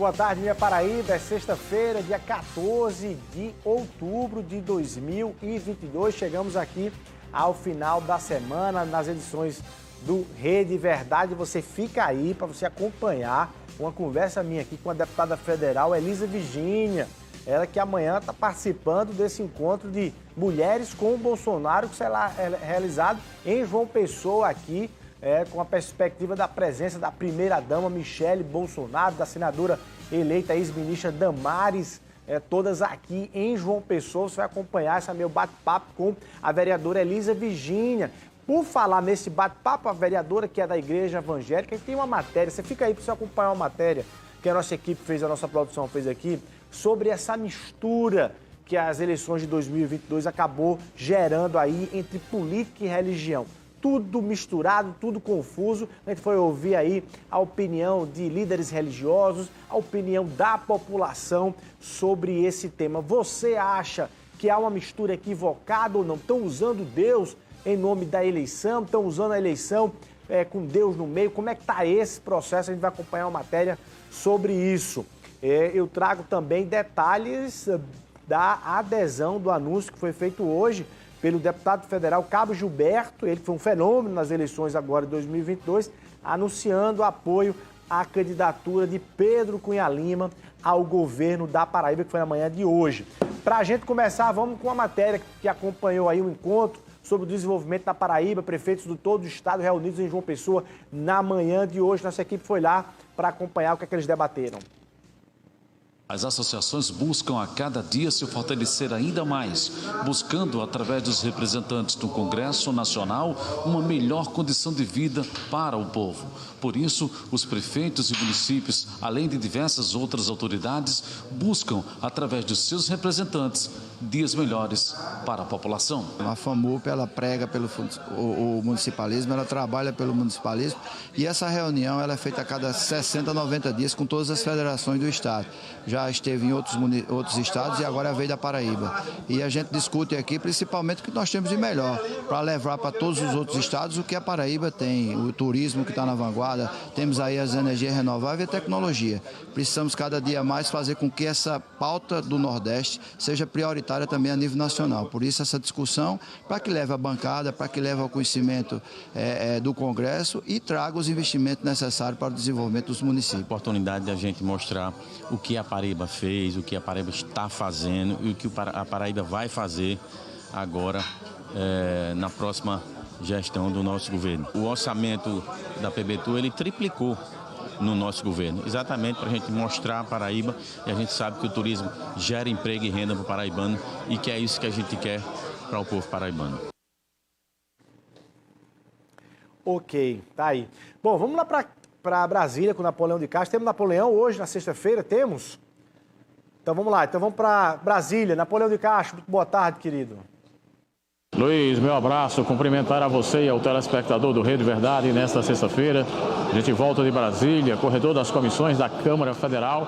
boa tarde, minha Paraíba. É sexta-feira, dia 14 de outubro de 2022. Chegamos aqui ao final da semana nas edições do Rede Verdade. Você fica aí para você acompanhar uma conversa minha aqui com a deputada federal Elisa Virgínia. Ela que amanhã está participando desse encontro de mulheres com o Bolsonaro que será realizado em João Pessoa aqui, com a perspectiva da presença da primeira-dama Michele Bolsonaro, da senadora eleita ex-ministra Damares, todas aqui em João Pessoa. Você vai acompanhar esse meu bate-papo com a vereadora Elisa Virgínia. Por falar nesse bate-papo, a vereadora que é da Igreja Evangélica, tem uma matéria, você fica aí para você acompanhar uma matéria que a nossa equipe fez, a nossa produção fez aqui, sobre essa mistura que as eleições de 2022 acabou gerando aí entre política e religião. Tudo misturado, tudo confuso. A gente foi ouvir aí a opinião de líderes religiosos, a opinião da população sobre esse tema. Você acha que há uma mistura equivocada ou não? Estão usando Deus em nome da eleição? Estão usando a eleição com Deus no meio? Como é que está esse processo? A gente vai acompanhar uma matéria sobre isso. Eu trago também detalhes da adesão do anúncio que foi feito hoje pelo deputado federal Cabo Gilberto, ele que foi um fenômeno nas eleições agora de 2022, anunciando apoio à candidatura de Pedro Cunha Lima ao governo da Paraíba, que foi na manhã de hoje. Para a gente começar, vamos com a matéria que acompanhou aí o encontro sobre o desenvolvimento da Paraíba, prefeitos de todo o estado reunidos em João Pessoa na manhã de hoje. Nossa equipe foi lá para acompanhar o que é que eles debateram. As associações buscam a cada dia se fortalecer ainda mais, buscando, através dos representantes do Congresso Nacional, uma melhor condição de vida para o povo. Por isso, os prefeitos e municípios, além de diversas outras autoridades, buscam, através dos seus representantes, dias melhores para a população. A FAMUP, ela prega pelo o municipalismo, ela trabalha pelo municipalismo e essa reunião ela é feita a cada 60, 90 dias com todas as federações do estado. Já esteve em outros estados e agora veio da Paraíba. E a gente discute aqui principalmente o que nós temos de melhor para levar para todos os outros estados o que a Paraíba tem, o turismo que está na vanguarda, temos aí as energias renováveis e a tecnologia. Precisamos cada dia mais fazer com que essa pauta do Nordeste seja prioritária também a nível nacional. Por isso essa discussão, para que leve a bancada, para que leve ao conhecimento do Congresso e traga os investimentos necessários para o desenvolvimento dos municípios. A oportunidade de a gente mostrar o que a Paraíba fez, o que a Paraíba está fazendo e o que a Paraíba vai fazer agora na próxima gestão do nosso governo. O orçamento da PBTU, ele triplicou no nosso governo, exatamente para a gente mostrar a Paraíba, e a gente sabe que o turismo gera emprego e renda para o paraibano e que é isso que a gente quer para o povo paraibano. Ok, tá aí. Bom, vamos lá para Brasília com o Napoleão de Castro. Temos Napoleão hoje, na sexta-feira, temos? Então vamos lá, então vamos para Brasília. Napoleão de Castro, muito boa tarde, querido. Luiz, meu abraço, cumprimentar a você e ao telespectador do Rede Verdade nesta sexta-feira. A gente volta de Brasília, corredor das comissões da Câmara Federal,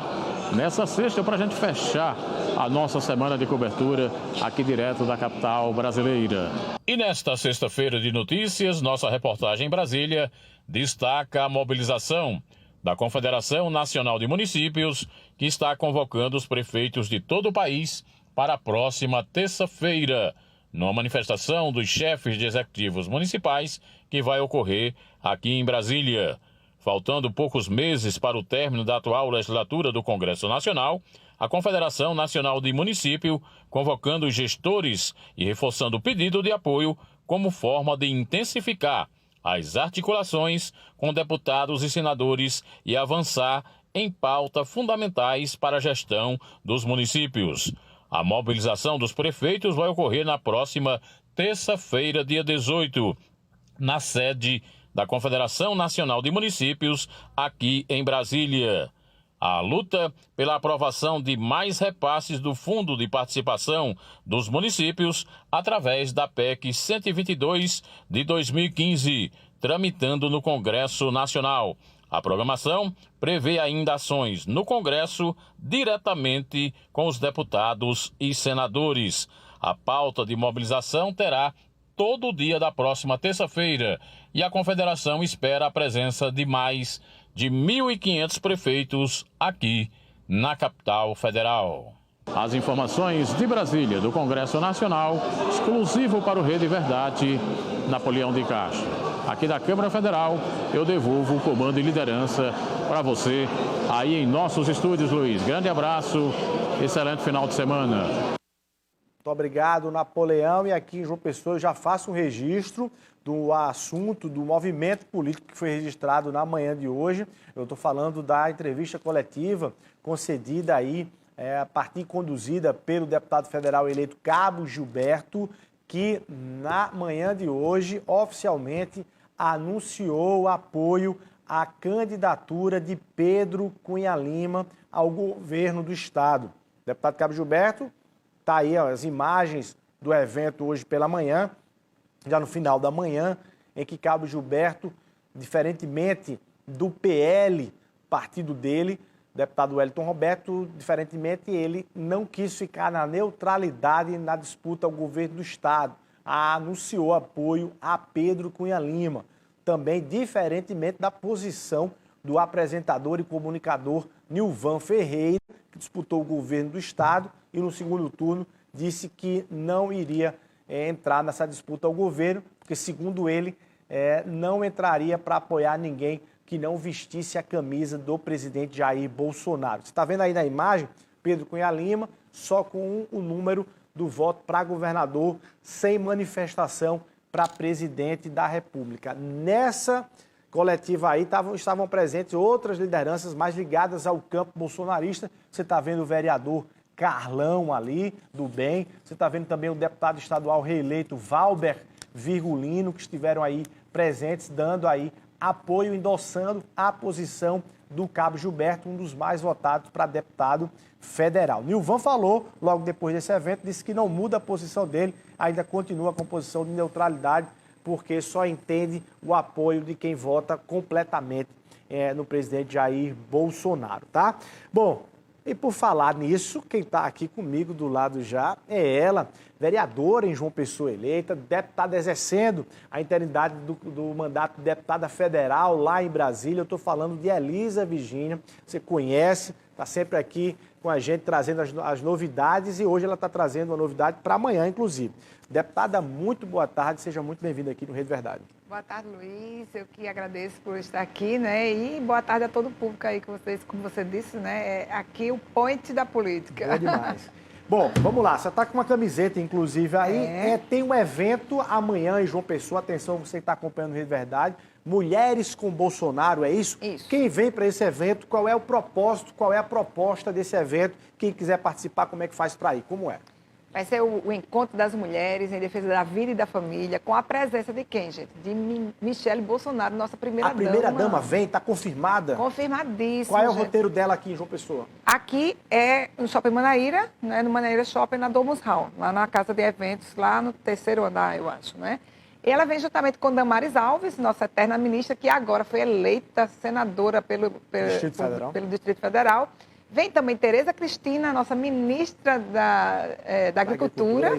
nessa sexta para a gente fechar a nossa semana de cobertura aqui direto da capital brasileira. E nesta sexta-feira de notícias, nossa reportagem em Brasília destaca a mobilização da Confederação Nacional de Municípios, que está convocando os prefeitos de todo o país para a próxima terça-feira, numa manifestação dos chefes de executivos municipais que vai ocorrer aqui em Brasília. Faltando poucos meses para o término da atual legislatura do Congresso Nacional, a Confederação Nacional de Município convocando os gestores e reforçando o pedido de apoio como forma de intensificar as articulações com deputados e senadores e avançar em pautas fundamentais para a gestão dos municípios. A mobilização dos prefeitos vai ocorrer na próxima terça-feira, dia 18, na sede da Confederação Nacional de Municípios, aqui em Brasília. A luta pela aprovação de mais repasses do Fundo de Participação dos Municípios através da PEC 122 de 2015, tramitando no Congresso Nacional. A programação prevê ainda ações no Congresso diretamente com os deputados e senadores. A pauta de mobilização terá todo o dia da próxima terça-feira e a Confederação espera a presença de mais de 1.500 prefeitos aqui na capital federal. As informações de Brasília, do Congresso Nacional, exclusivo para o Rede Verdade, Napoleão de Castro. Aqui da Câmara Federal, eu devolvo o comando e liderança para você aí em nossos estúdios, Luiz. Grande abraço, excelente final de semana. Muito obrigado, Napoleão. E aqui em João Pessoa eu já faço um registro do assunto, do movimento político que foi registrado na manhã de hoje. Eu estou falando da entrevista coletiva concedida aí, a partir conduzida pelo deputado federal eleito Cabo Gilberto, que na manhã de hoje oficialmente anunciou o apoio à candidatura de Pedro Cunha Lima ao governo do estado. O deputado Cabo Gilberto, está aí as imagens do evento hoje pela manhã, já no final da manhã, em que Cabo Gilberto, diferentemente do PL, partido dele, deputado Wellington Roberto, diferentemente, ele não quis ficar na neutralidade na disputa ao governo do estado. Anunciou apoio a Pedro Cunha Lima. Também diferentemente da posição do apresentador e comunicador Nilvan Ferreira, que disputou o governo do estado e no segundo turno disse que não iria entrar nessa disputa ao governo, porque segundo ele não entraria para apoiar ninguém que não vestisse a camisa do presidente Jair Bolsonaro. Você está vendo aí na imagem, Pedro Cunha Lima, só com o número do voto para governador, sem manifestação para presidente da República. Nessa coletiva aí estavam presentes outras lideranças mais ligadas ao campo bolsonarista. Você está vendo o vereador Carlão ali, do BEM. Você está vendo também o deputado estadual reeleito Valber Virgulino, que estiveram aí presentes, dando aí apoio, endossando a posição do Cabo Gilberto, um dos mais votados para deputado federal. Nilvan falou, logo depois desse evento, disse que não muda a posição dele, ainda continua com posição de neutralidade, porque só entende o apoio de quem vota completamente no presidente Jair Bolsonaro, tá? Bom, e por falar nisso, quem está aqui comigo do lado já é ela, vereadora em João Pessoa eleita, deputada exercendo a interinidade do mandato de deputada federal lá em Brasília. Eu estou falando de Elisa Virgínia, você conhece, está sempre aqui com a gente trazendo as novidades e hoje ela está trazendo uma novidade para amanhã, inclusive. Deputada, muito boa tarde, seja muito bem-vinda aqui no Rede Verdade. Boa tarde, Luiz. Eu que agradeço por estar aqui, né? E boa tarde a todo o público aí que vocês, como você disse, né? É aqui o point da política. Boa demais. Bom, vamos lá. Você está com uma camiseta, inclusive, aí. Tem um evento amanhã em João Pessoa. Atenção, você que está acompanhando o Rede Verdade. Mulheres com Bolsonaro, é isso? Isso. Quem vem para esse evento, qual é o propósito, qual é a proposta desse evento? Quem quiser participar, como é que faz para ir? Como é? Vai ser o encontro das mulheres em defesa da vida e da família, com a presença de quem, gente? De Michele Bolsonaro, nossa primeira-dama. A primeira-dama vem, está confirmada? Confirmadíssima. Qual é o roteiro dela aqui em João Pessoa? Aqui é no Shopping Manaíra, né? No Manaíra Shopping, na Domus Hall, lá na casa de eventos, lá no 3º andar, eu acho, né? E ela vem juntamente com Damares Alves, nossa eterna ministra, que agora foi eleita senadora pelo Distrito Federal. Vem também Tereza Cristina, nossa ministra da Agricultura.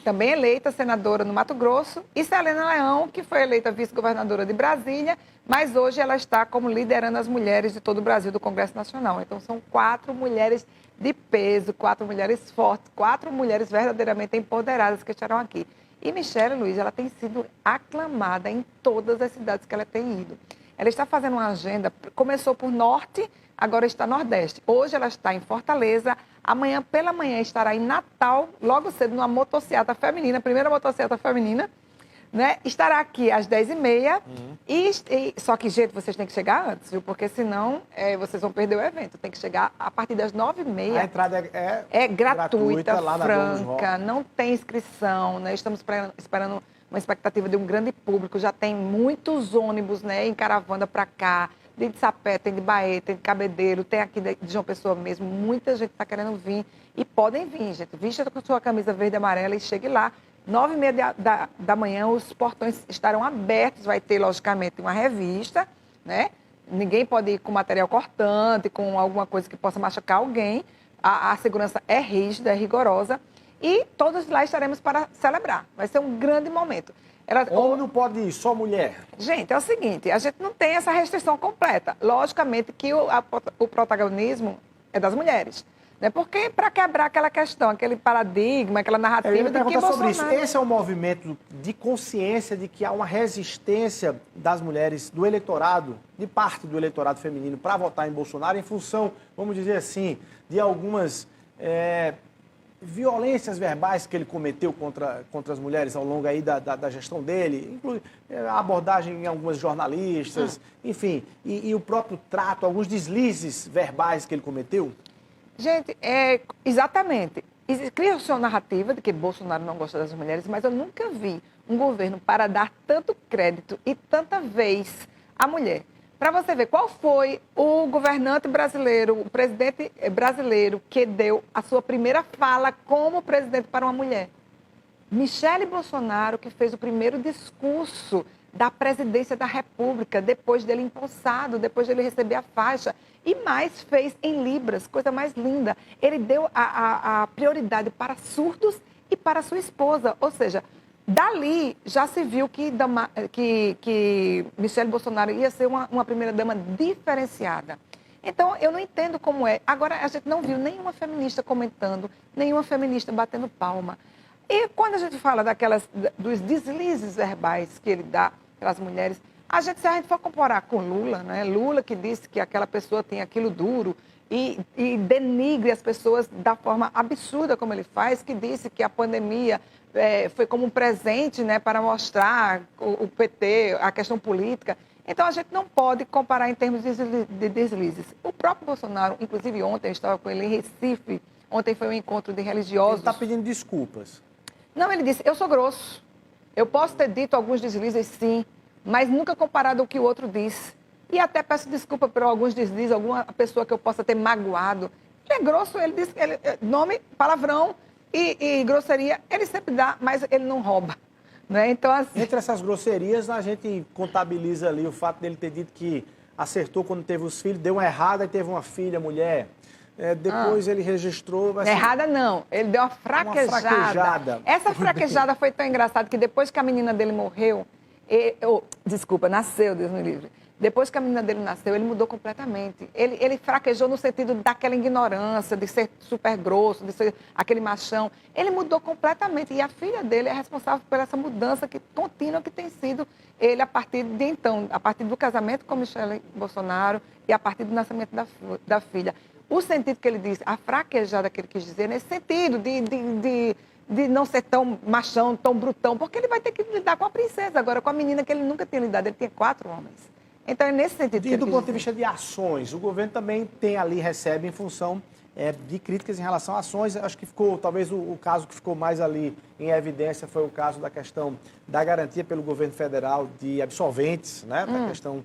Também eleita senadora no Mato Grosso. E Celena Leão, que foi eleita vice-governadora de Brasília, mas hoje ela está como liderando as mulheres de todo o Brasil do Congresso Nacional. Então são 4 mulheres de peso, 4 mulheres fortes, 4 mulheres verdadeiramente empoderadas que estarão aqui. E Michele, Luiz, ela tem sido aclamada em todas as cidades que ela tem ido. Ela está fazendo uma agenda, começou por Norte, agora está Nordeste. Hoje ela está em Fortaleza, amanhã pela manhã estará em Natal, logo cedo numa motociata feminina, primeira motociata feminina, né? Estará aqui às 10h30, só que, gente, vocês têm que chegar antes, viu? Porque senão vocês vão perder o evento. Tem que chegar a partir das 9h30. A entrada é gratuita, lá na franca, não tem inscrição, né? Estamos esperando uma expectativa de um grande público, já tem muitos ônibus, né, em caravana para cá, tem de Sapé, tem de Bahia, tem de Cabedelo, tem aqui de João Pessoa mesmo, muita gente está querendo vir e podem vir, gente. Vista com sua camisa verde e amarela e chegue lá. 9h30 da manhã, os portões estarão abertos, vai ter, logicamente, uma revista, né? Ninguém pode ir com material cortante, com alguma coisa que possa machucar alguém. A segurança é rígida, é rigorosa. E todos lá estaremos para celebrar. Vai ser um grande momento. Homem não pode ir, só mulher. Gente, é o seguinte, a gente não tem essa restrição completa. Logicamente que o protagonismo é das mulheres. Né? Porque para quebrar aquela questão, aquele paradigma, aquela narrativa de que Bolsonaro... sobre isso. Esse é um movimento de consciência de que há uma resistência das mulheres, do eleitorado, de parte do eleitorado feminino, para votar em Bolsonaro em função, vamos dizer assim, de algumas violências verbais que ele cometeu contra as mulheres ao longo aí da gestão dele, inclui a abordagem em algumas jornalistas, enfim, e o próprio trato, alguns deslizes verbais que ele cometeu? Gente, exatamente. Cria-se uma narrativa de que Bolsonaro não gosta das mulheres, mas eu nunca vi um governo para dar tanto crédito e tanta vez à mulher. Para você ver, qual foi o governante brasileiro, o presidente brasileiro que deu a sua primeira fala como presidente para uma mulher? Michele Bolsonaro, que fez o primeiro discurso da presidência da República, depois dele empossado, depois dele receber a faixa. E mais, fez em Libras, coisa mais linda. Ele deu a prioridade para surdos e para sua esposa. Ou seja, dali já se viu que Michele Bolsonaro ia ser uma primeira-dama diferenciada. Então, eu não entendo como é. Agora, a gente não viu nenhuma feminista comentando, nenhuma feminista batendo palma. E quando a gente fala dos deslizes verbais que ele dá para as mulheres, se a gente for comparar com Lula, né? Lula que disse que aquela pessoa tem aquilo duro e denigre as pessoas da forma absurda como ele faz, que disse que a pandemia foi como um presente, né, para mostrar o PT, a questão política. Então, a gente não pode comparar em termos de deslizes. O próprio Bolsonaro, inclusive ontem, eu estava com ele em Recife, ontem foi um encontro de religiosos. Ele está pedindo desculpas. Não, ele disse, eu sou grosso. Eu posso ter dito alguns deslizes, sim, mas nunca comparado ao que o outro disse. E até peço desculpa por alguns deslizes, alguma pessoa que eu possa ter magoado. Ele é grosso, ele diz que nome, palavrão e grosseria, ele sempre dá, mas ele não rouba. Né? Então, assim... Entre essas grosserias, a gente contabiliza ali o fato dele ter dito que acertou quando teve os filhos, deu uma errada e teve uma filha, mulher. Depois ele registrou... Assim, errada não, ele deu uma fraquejada. Essa fraquejada foi tão engraçada que depois que a menina dele morreu, nasceu, Deus me livre. Depois que a menina dele nasceu, ele mudou completamente. Ele fraquejou no sentido daquela ignorância, de ser super grosso, de ser aquele machão. Ele mudou completamente. E a filha dele é responsável por essa mudança contínua que tem sido ele a partir de então, a partir do casamento com Michele Bolsonaro e a partir do nascimento da filha. O sentido que ele disse, a fraquejada que ele quis dizer, nesse sentido de não ser tão machão, tão brutão, porque ele vai ter que lidar com a princesa agora, com a menina que ele nunca tinha lidado. Ele tinha 4 homens. Então, é nesse sentido que ele do ponto de vista de ações, o governo também recebe em função de críticas em relação a ações. Acho que talvez o caso que ficou mais ali em evidência foi o caso da questão da garantia pelo governo federal de absolventes, né? Da questão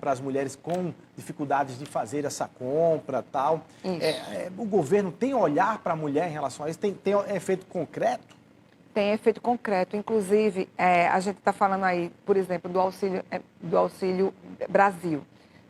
para as mulheres com dificuldades de fazer essa compra e tal. O governo tem olhar para a mulher em relação a isso? Tem efeito concreto? Tem efeito concreto. Inclusive, a gente está falando aí, por exemplo, do Auxílio Brasil,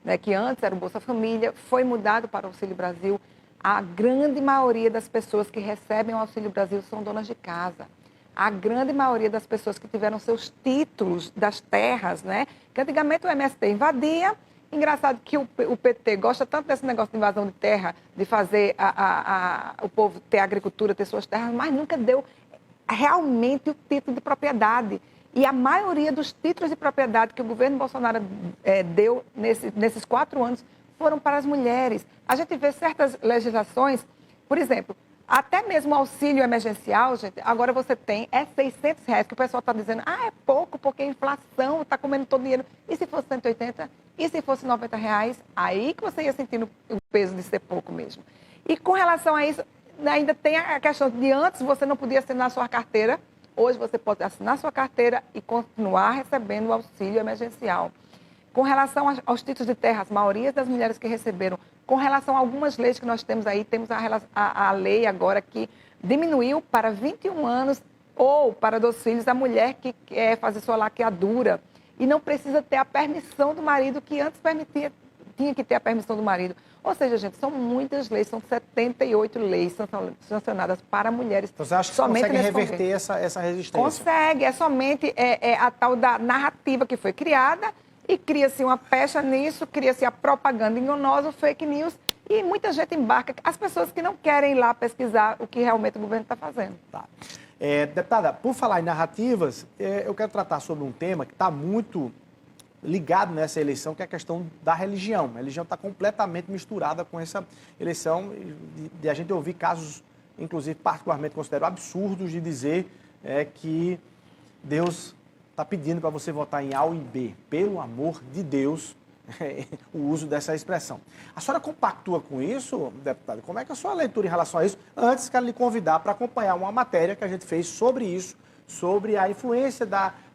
né, que antes era o Bolsa Família, foi mudado para o Auxílio Brasil. A grande maioria das pessoas que recebem o Auxílio Brasil são donas de casa. A grande maioria das pessoas que tiveram seus títulos das terras, né, que antigamente o MST invadia. Engraçado que o PT gosta tanto desse negócio de invasão de terra, de fazer o povo ter agricultura, ter suas terras, mas nunca deu realmente o título de propriedade. E a maioria dos títulos de propriedade que o governo Bolsonaro deu nesses 4 anos foram para as mulheres. A gente vê certas legislações, por exemplo, até mesmo o auxílio emergencial, gente, agora você tem R$600, que o pessoal está dizendo, é pouco, porque a inflação está comendo todo o dinheiro. E se fosse 180? E se fosse R$90? Aí que você ia sentindo o peso de ser pouco mesmo. E com relação a isso, ainda tem a questão de antes você não podia assinar sua carteira, hoje você pode assinar sua carteira e continuar recebendo o auxílio emergencial. Com relação aos títulos de terra, as maiorias das mulheres que receberam, com relação a algumas leis que nós temos aí, temos a lei agora que diminuiu para 21 anos ou para 2 filhos a mulher que quer fazer sua laqueadura e não precisa ter a permissão do marido, que antes tinha que ter a permissão do marido. Ou seja, gente, são muitas leis, são 78 leis sancionadas para mulheres. Então, você acha que somente consegue nesse reverter governo. essa resistência? Consegue, é somente a tal da narrativa que foi criada e cria-se uma pecha nisso, cria-se a propaganda enganosa, o fake news, e muita gente embarca, as pessoas que não querem ir lá pesquisar o que realmente o governo está fazendo. Tá. Deputada, por falar em narrativas, eu quero tratar sobre um tema que está muito ligado nessa eleição, que é a questão da religião. A religião está completamente misturada com essa eleição de a gente ouvir casos, inclusive particularmente considero absurdos, de dizer que Deus está pedindo para você votar em A ou em B. Pelo amor de Deus, o uso dessa expressão. A senhora compactua com isso, deputada? Como é que é a sua leitura em relação a isso? Antes, quero lhe convidar para acompanhar uma matéria que a gente fez sobre isso, sobre a influência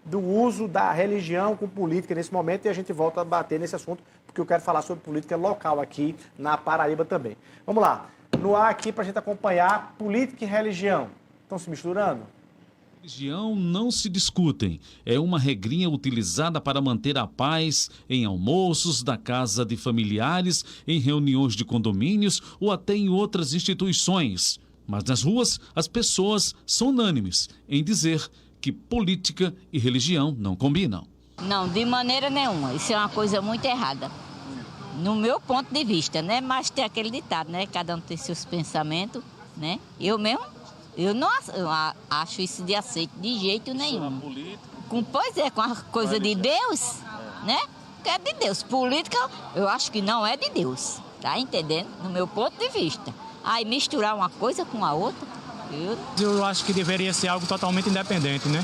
do uso da religião com política nesse momento, e a gente volta a bater nesse assunto, porque eu quero falar sobre política local aqui na Paraíba também. Vamos lá, no ar aqui para a gente acompanhar política e religião. Estão se misturando? Religião não se discutem. É uma regrinha utilizada para manter a paz em almoços da casa de familiares, em reuniões de condomínios ou até em outras instituições. Mas nas ruas, as pessoas são unânimes em dizer que política e religião não combinam. Não, de maneira nenhuma. Isso é uma coisa muito errada. No meu ponto de vista, né? Mas tem aquele ditado, né? Cada um tem seus pensamentos, né? Eu não acho isso de aceito de jeito nenhum. Pois é, com a coisa de Deus, né? Que é de Deus. Política, eu acho que não é de Deus. Tá entendendo? No meu ponto de vista. Aí misturar uma coisa com a outra, eu acho que deveria ser algo totalmente independente, né?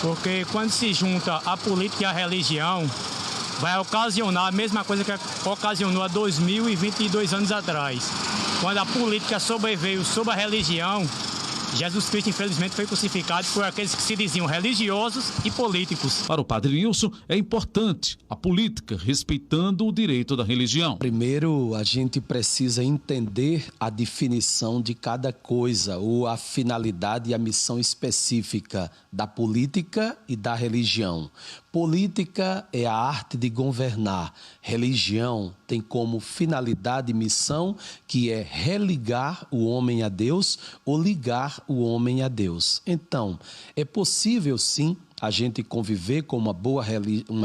Porque quando se junta a política e a religião, vai ocasionar a mesma coisa que ocasionou há 2022 anos atrás. Quando a política sobreveio sobre a religião, Jesus Cristo, infelizmente, foi crucificado por aqueles que se diziam religiosos e políticos. Para o padre Nilson, é importante a política respeitando o direito da religião. Primeiro, a gente precisa entender a definição de cada coisa, ou a finalidade e a missão específica da política e da religião. Política é a arte de governar. Religião tem como finalidade e missão que é religar o homem a Deus ou ligar o homem a Deus. Então, é possível sim a gente conviver com uma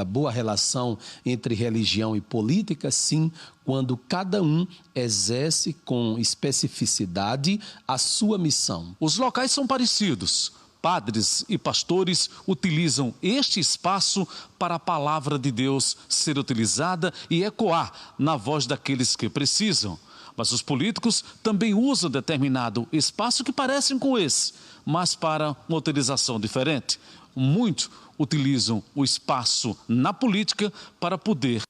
boa relação entre religião e política, sim, quando cada um exerce com especificidade a sua missão. Os locais são parecidos. Padres e pastores utilizam este espaço para a palavra de Deus ser utilizada e ecoar na voz daqueles que precisam. Mas os políticos também usam determinado espaço que parecem com esse, mas para uma utilização diferente. Muitos utilizam o espaço na política para poder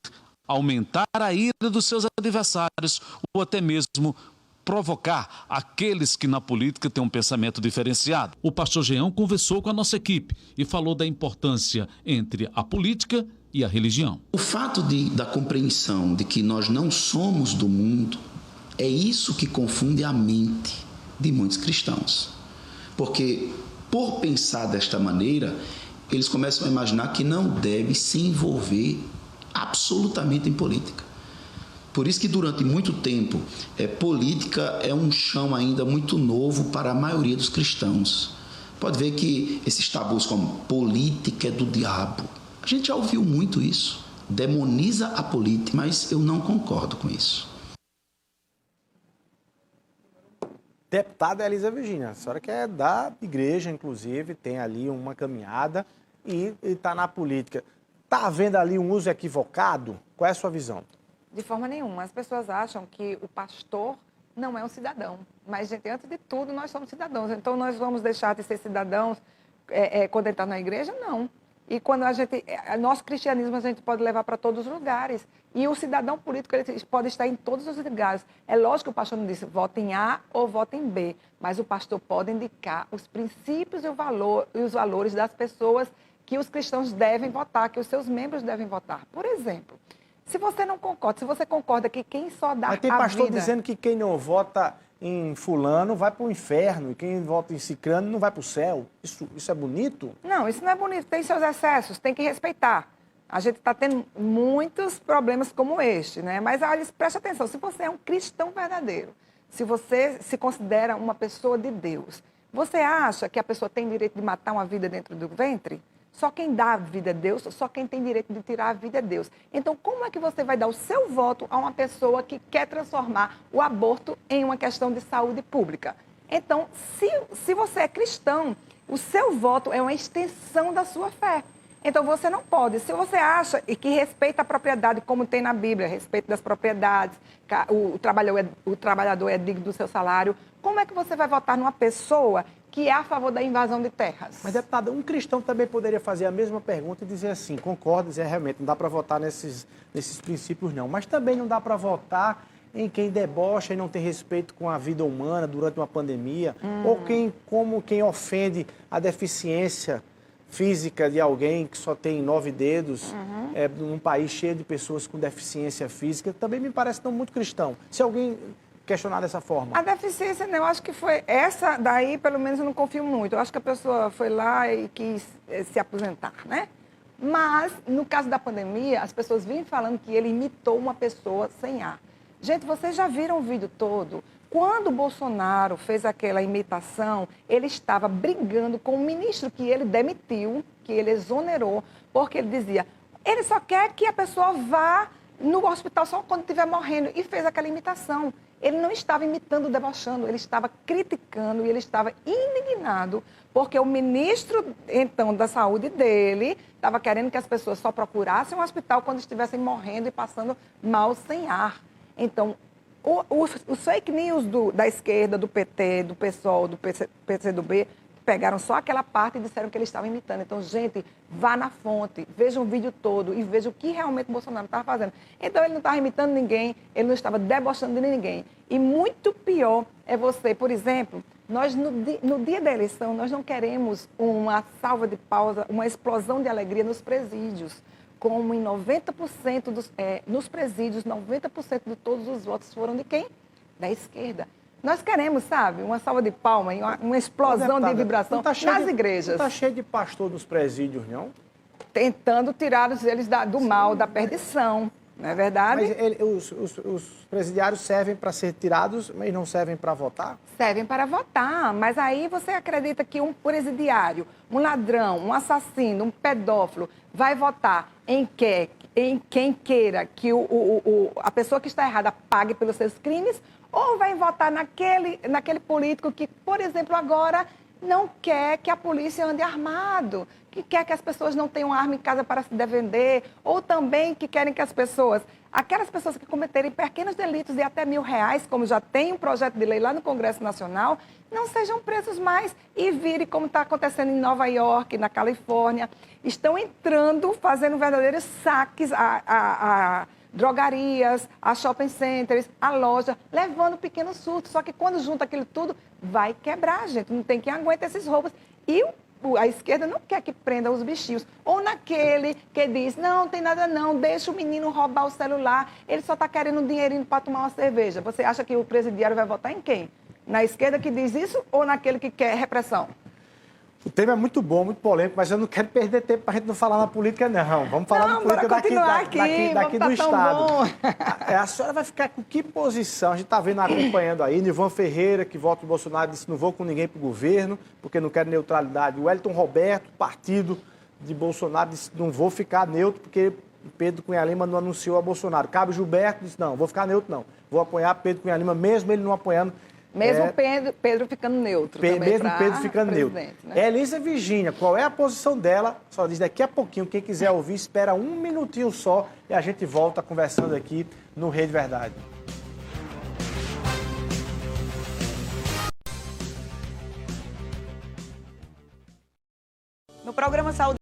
aumentar a ira dos seus adversários ou até mesmo provocar aqueles que na política têm um pensamento diferenciado. O pastor Jean conversou com a nossa equipe e falou da importância entre a política e a religião. O fato da compreensão de que nós não somos do mundo, é isso que confunde a mente de muitos cristãos. Porque, por pensar desta maneira, eles começam a imaginar que não deve se envolver absolutamente em política. Por isso que durante muito tempo, política é um chão ainda muito novo para a maioria dos cristãos. Pode ver que esses tabus como política é do diabo, a gente já ouviu muito isso. Demoniza a política, mas eu não concordo com isso. Deputada Elisa Virgínia, a senhora que é da igreja, inclusive, tem ali uma caminhada e está na política. Está havendo ali um uso equivocado? Qual é a sua visão? De forma nenhuma. As pessoas acham que o pastor não é um cidadão. Mas, gente, antes de tudo, nós somos cidadãos. Então, nós vamos deixar de ser cidadãos quando ele está na igreja? Não. E quando nosso cristianismo a gente pode levar para todos os lugares. E o cidadão político ele pode estar em todos os lugares. É lógico que o pastor não disse vote em A ou vote em B. Mas o pastor pode indicar os princípios e os valores das pessoas que os cristãos devem votar, que os seus membros devem votar. Por exemplo, se você não concorda, se você concorda que quem só dá a vida... Mas tem pastor dizendo que quem não vota em fulano vai para o inferno e quem vota em cicrano não vai para o céu. Isso é bonito? Não, isso não é bonito. Tem seus excessos, tem que respeitar. A gente está tendo muitos problemas como este, né? Mas olha, preste atenção, se você é um cristão verdadeiro, se você se considera uma pessoa de Deus, você acha que a pessoa tem direito de matar uma vida dentro do ventre? Só quem dá a vida é Deus, só quem tem direito de tirar a vida é Deus. Então, como é que você vai dar o seu voto a uma pessoa que quer transformar o aborto em uma questão de saúde pública? Então, se você é cristão, o seu voto é uma extensão da sua fé. Então, você não pode. Se você acha e que respeita a propriedade, como tem na Bíblia, respeito das propriedades, o trabalhador é digno do seu salário, como é que você vai votar numa pessoa que é a favor da invasão de terras? Mas, deputada, um cristão também poderia fazer a mesma pergunta e dizer assim, concordo, dizer realmente, não dá para votar nesses princípios não, mas também não dá para votar em quem debocha e não tem respeito com a vida humana durante uma pandemia, ou quem ofende a deficiência física de alguém que só tem 9 dedos, num país cheio de pessoas com deficiência física, também me parece não muito cristão. Se alguém questionar dessa forma. A deficiência, eu acho que foi essa daí, pelo menos eu não confio muito. Eu acho que a pessoa foi lá e quis se aposentar, né? Mas, no caso da pandemia, as pessoas vinham falando que ele imitou uma pessoa sem ar. Gente, vocês já viram o vídeo todo? Quando o Bolsonaro fez aquela imitação, ele estava brigando com o ministro que ele demitiu, que ele exonerou, porque ele dizia, ele só quer que a pessoa vá no hospital só quando estiver morrendo, e fez aquela imitação. Ele não estava imitando, debochando, ele estava criticando e ele estava indignado, porque o ministro, então, da saúde dele estava querendo que as pessoas só procurassem um hospital quando estivessem morrendo e passando mal sem ar. Então, os fake news da esquerda, do PT, do PSOL, do PCdoB, pegaram só aquela parte e disseram que ele estava imitando. Então, gente, vá na fonte, veja o vídeo todo e veja o que realmente o Bolsonaro estava fazendo. Então, ele não estava imitando ninguém, ele não estava debochando de ninguém. E muito pior é você, por exemplo, nós no dia da eleição, nós não queremos uma salva de palmas, uma explosão de alegria nos presídios. Como em 90% nos presídios, 90% de todos os votos foram de quem? Da esquerda. Nós queremos, sabe, uma salva de palmas, uma explosão de vibração nas igrejas. Não está cheio de pastor nos presídios, não? Tentando tirar eles do mal, da perdição, não é verdade? Mas os presidiários servem para ser tirados, mas não servem para votar? Servem para votar, mas aí você acredita que um presidiário, um ladrão, um assassino, um pedófilo, vai votar em quem queira que a pessoa que está errada pague pelos seus crimes, ou vai votar naquele político que, por exemplo, agora não quer que a polícia ande armado, que quer que as pessoas não tenham arma em casa para se defender, ou também que querem que aquelas pessoas que cometerem pequenos delitos de até R$1.000, como já tem um projeto de lei lá no Congresso Nacional, não sejam presos mais e virem como está acontecendo em Nova York, na Califórnia. Estão entrando, fazendo verdadeiros saques a drogarias, a shopping centers, a loja, levando pequenos surtos. Só que quando junta aquilo tudo, vai quebrar, gente. Não tem quem aguenta esses roubos. E a esquerda não quer que prenda os bichinhos. Ou naquele que diz, não tem nada não, deixa o menino roubar o celular, ele só está querendo um dinheirinho para tomar uma cerveja. Você acha que o presidiário vai votar em quem? Na esquerda que diz isso ou naquele que quer repressão? O tema é muito bom, muito polêmico, mas eu não quero perder tempo para a gente não falar na política, não. Vamos falar na política daqui do Estado. A senhora vai ficar com que posição? A gente está vendo, acompanhando aí, Nivan Ferreira, que vota o Bolsonaro, disse não vou com ninguém para o governo, porque não quero neutralidade. O Wellington Roberto, partido de Bolsonaro, disse não vou ficar neutro, porque Pedro Cunha Lima não anunciou a Bolsonaro. Cabo Gilberto disse não, vou ficar neutro não. Vou apoiar Pedro Cunha Lima, mesmo ele não apoiando. Mesmo Pedro ficando neutro. Mesmo Pedro ficando neutro. Né? Elisa Virgínia, qual é a posição dela? Só diz daqui a pouquinho. Quem quiser ouvir, espera um minutinho só e a gente volta conversando aqui no Rede Verdade. No programa Saúde